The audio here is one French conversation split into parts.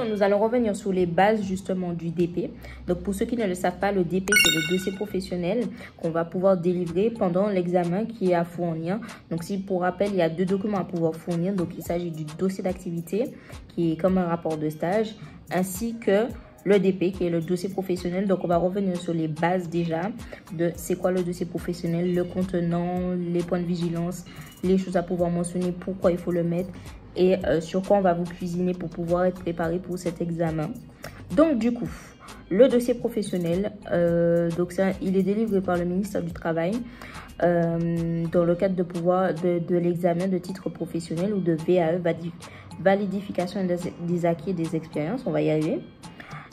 nous allons revenir sur les bases justement du DP. Donc, pour ceux qui ne le savent pas, le DP, c'est le dossier professionnel qu'on va pouvoir délivrer pendant l'examen qui est à fournir. Donc, si pour rappel, il y a 2 documents à pouvoir fournir. Donc, il s'agit du dossier d'activité qui est comme un rapport de stage, ainsi que le DP qui est le dossier professionnel. Donc, on va revenir sur les bases déjà de c'est quoi le dossier professionnel, le contenant, les points de vigilance, les choses à pouvoir mentionner, pourquoi il faut le mettre et sur quoi on va vous cuisiner pour pouvoir être préparé pour cet examen. Donc, du coup, le dossier professionnel, il est délivré par le ministère du Travail dans le cadre de l'examen de titre professionnel ou de VAE, validification des acquis et des expériences. On va y arriver.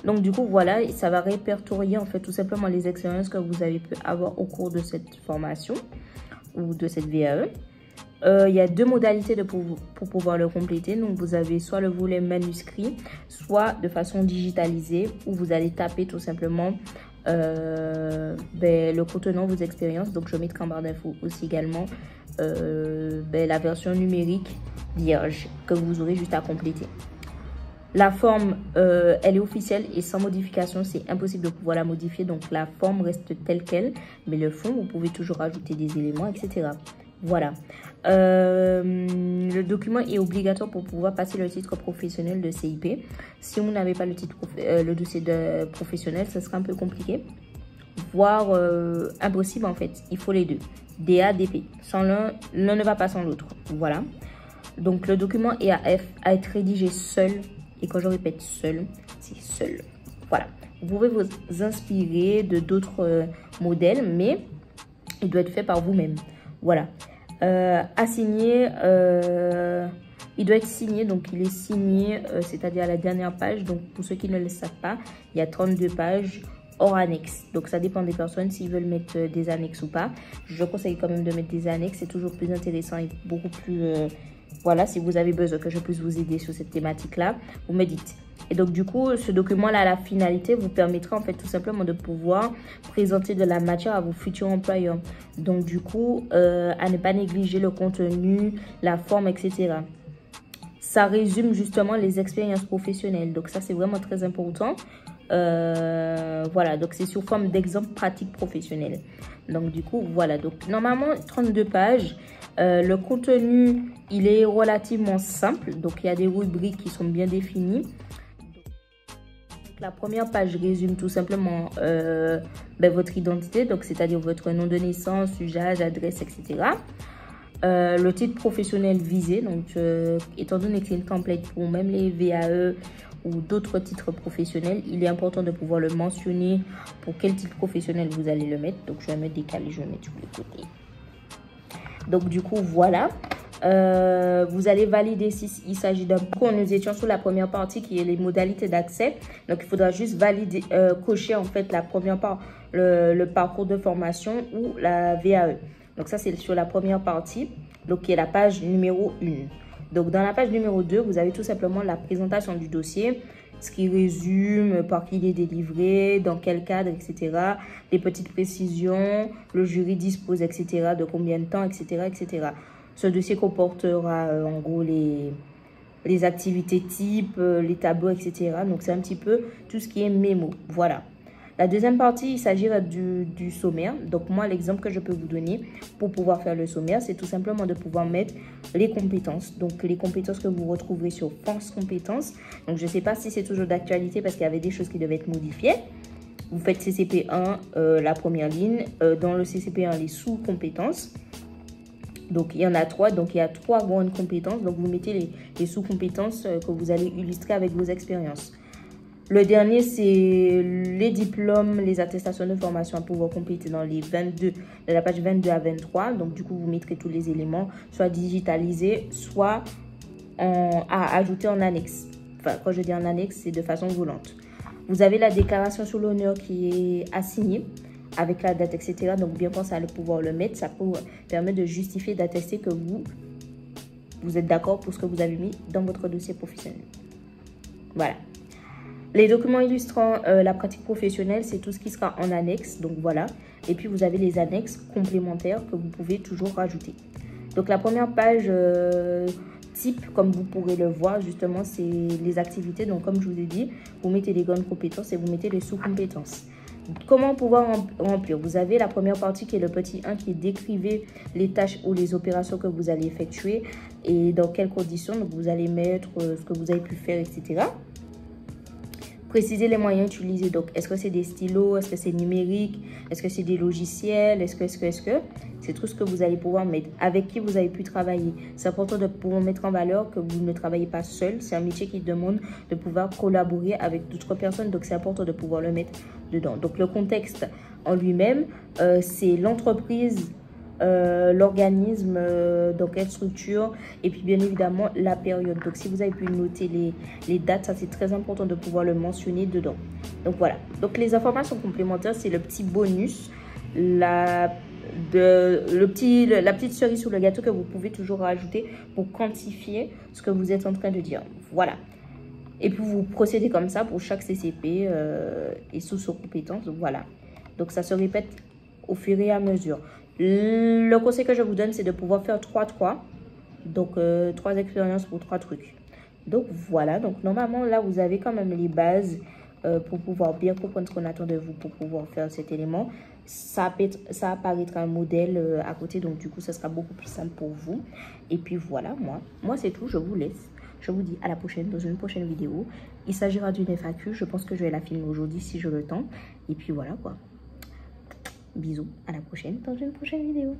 Donc, du coup, voilà, ça va répertorier en fait tout simplement les expériences que vous avez pu avoir au cours de cette formation ou de cette VAE. Il y a 2 modalités pour pouvoir le compléter. Donc, vous avez soit le volet manuscrit, soit de façon digitalisée où vous allez taper tout simplement le contenant vos expériences. Donc, je mettrai en barre d'infos aussi également la version numérique vierge que vous aurez juste à compléter. La forme, elle est officielle et sans modification, c'est impossible de pouvoir la modifier. Donc, la forme reste telle qu'elle, mais le fond, vous pouvez toujours ajouter des éléments, etc. Voilà. Le document est obligatoire pour pouvoir passer le titre professionnel de CIP. Si vous n'avez pas le dossier professionnel, ce sera un peu compliqué, voire impossible en fait. Il faut les deux, DA, DP. Sans l'un ne va pas sans l'autre. Voilà. Donc, le document est à être rédigé seul. Et quand je répète seul, c'est seul. Voilà. Vous pouvez vous inspirer de d'autres modèles, mais il doit être fait par vous-même. Voilà. À signer, il doit être signé. Donc, il est signé, c'est-à-dire à la dernière page. Donc, pour ceux qui ne le savent pas, il y a 32 pages hors annexe. Donc, ça dépend des personnes s'ils veulent mettre des annexes ou pas. Je conseille quand même de mettre des annexes. C'est toujours plus intéressant et beaucoup plus... voilà, si vous avez besoin que je puisse vous aider sur cette thématique-là, vous me dites. Et donc, du coup, ce document-là, à la finalité, vous permettra en fait tout simplement de pouvoir présenter de la matière à vos futurs employeurs. Donc, du coup, à ne pas négliger le contenu, la forme, etc. Ça résume justement les expériences professionnelles. Donc, ça, c'est vraiment très important. Voilà, donc c'est sous forme d'exemple pratique professionnel. Donc, du coup, voilà. Donc, normalement, 32 pages. Le contenu, il est relativement simple. Donc, il y a des rubriques qui sont bien définies. Donc, la première page résume tout simplement votre identité. Donc, c'est-à-dire votre nom de naissance, usage, adresse, etc. Le titre professionnel visé. Donc, étant donné que c'est une template pour même les VAE ou d'autres titres professionnels, il est important de pouvoir le mentionner pour quel titre professionnel vous allez le mettre. Donc, je vais mettre décalé, je vais mettre sur les côtés. Donc, du coup, voilà. Vous allez valider s'il s'agit d'un cours. Nous étions sur la première partie qui est les modalités d'accès. Donc, il faudra juste valider, cocher en fait la première part, le parcours de formation ou la VAE. Donc, ça, c'est sur la première partie, donc qui est la page numéro 1. Donc, dans la page numéro 2, vous avez tout simplement la présentation du dossier, ce qui résume par qui il est délivré, dans quel cadre, etc. Les petites précisions, le jury dispose, etc. de combien de temps, etc. etc. Ce dossier comportera en gros les activités types, les tableaux, etc. Donc, c'est un petit peu tout ce qui est mémo. Voilà. La deuxième partie, il s'agira du sommaire. Donc, moi, l'exemple que je peux vous donner pour pouvoir faire le sommaire, c'est tout simplement de pouvoir mettre les compétences. Donc, les compétences que vous retrouverez sur France Compétences. Donc, je ne sais pas si c'est toujours d'actualité parce qu'il y avait des choses qui devaient être modifiées. Vous faites CCP1, la première ligne. Dans le CCP1, les sous-compétences. Donc, il y en a 3. Donc, il y a 3 grandes compétences. Donc, vous mettez les sous-compétences que vous allez illustrer avec vos expériences. Le dernier, c'est les diplômes, les attestations de formation à pouvoir compléter dans les 22, de la page 22 à 23. Donc, du coup, vous mettrez tous les éléments, soit digitalisés, soit à ajouter en annexe. Enfin, quand je dis en annexe, c'est de façon volante. Vous avez la déclaration sur l'honneur qui est assignée avec la date, etc. Donc, bien penser à pouvoir le mettre. Ça peut permettre de justifier, d'attester que vous êtes d'accord pour ce que vous avez mis dans votre dossier professionnel. Voilà. Les documents illustrant la pratique professionnelle, c'est tout ce qui sera en annexe. Donc, voilà. Et puis, vous avez les annexes complémentaires que vous pouvez toujours rajouter. Donc, la première page type, comme vous pourrez le voir, justement, c'est les activités. Donc, comme je vous ai dit, vous mettez les grandes compétences et vous mettez les sous-compétences. Comment pouvoir remplir? Vous avez la première partie qui est le petit 1 qui est décrivez les tâches ou les opérations que vous allez effectuer et dans quelles conditions. Donc, vous allez mettre ce que vous avez pu faire, etc. Préciser les moyens utilisés. Donc, est-ce que c'est des stylos? Est-ce que c'est numérique? Est-ce que c'est des logiciels? Est-ce que? C'est tout ce que vous allez pouvoir mettre. Avec qui vous avez pu travailler. C'est important de pouvoir mettre en valeur que vous ne travaillez pas seul. C'est un métier qui demande de pouvoir collaborer avec d'autres personnes. Donc, c'est important de pouvoir le mettre dedans. Donc, le contexte en lui-même, c'est l'entreprise, l'organisme, dans quelle structure, et puis bien évidemment la période. Donc si vous avez pu noter les dates, ça c'est très important de pouvoir le mentionner dedans. Donc voilà, donc les informations complémentaires, c'est le petit bonus, la petite cerise sur le gâteau que vous pouvez toujours rajouter pour quantifier ce que vous êtes en train de dire. Voilà. Et puis vous procédez comme ça pour chaque CCP et sous compétences. Donc voilà. Donc ça se répète au fur et à mesure. Le conseil que je vous donne, c'est de pouvoir faire 3-3. Donc, 3 expériences pour 3 trucs. Donc, voilà. Donc, normalement, là, vous avez quand même les bases pour pouvoir bien comprendre ce qu'on attend de vous pour pouvoir faire cet élément. Ça apparaîtra un modèle à côté. Donc, du coup, ça sera beaucoup plus simple pour vous. Et puis, voilà, moi c'est tout. Je vous laisse. Je vous dis à la prochaine dans une prochaine vidéo. Il s'agira d'une FAQ. Je pense que je vais la filmer aujourd'hui si j'ai le temps. Et puis, voilà, quoi. Bisous, à la prochaine dans une prochaine vidéo.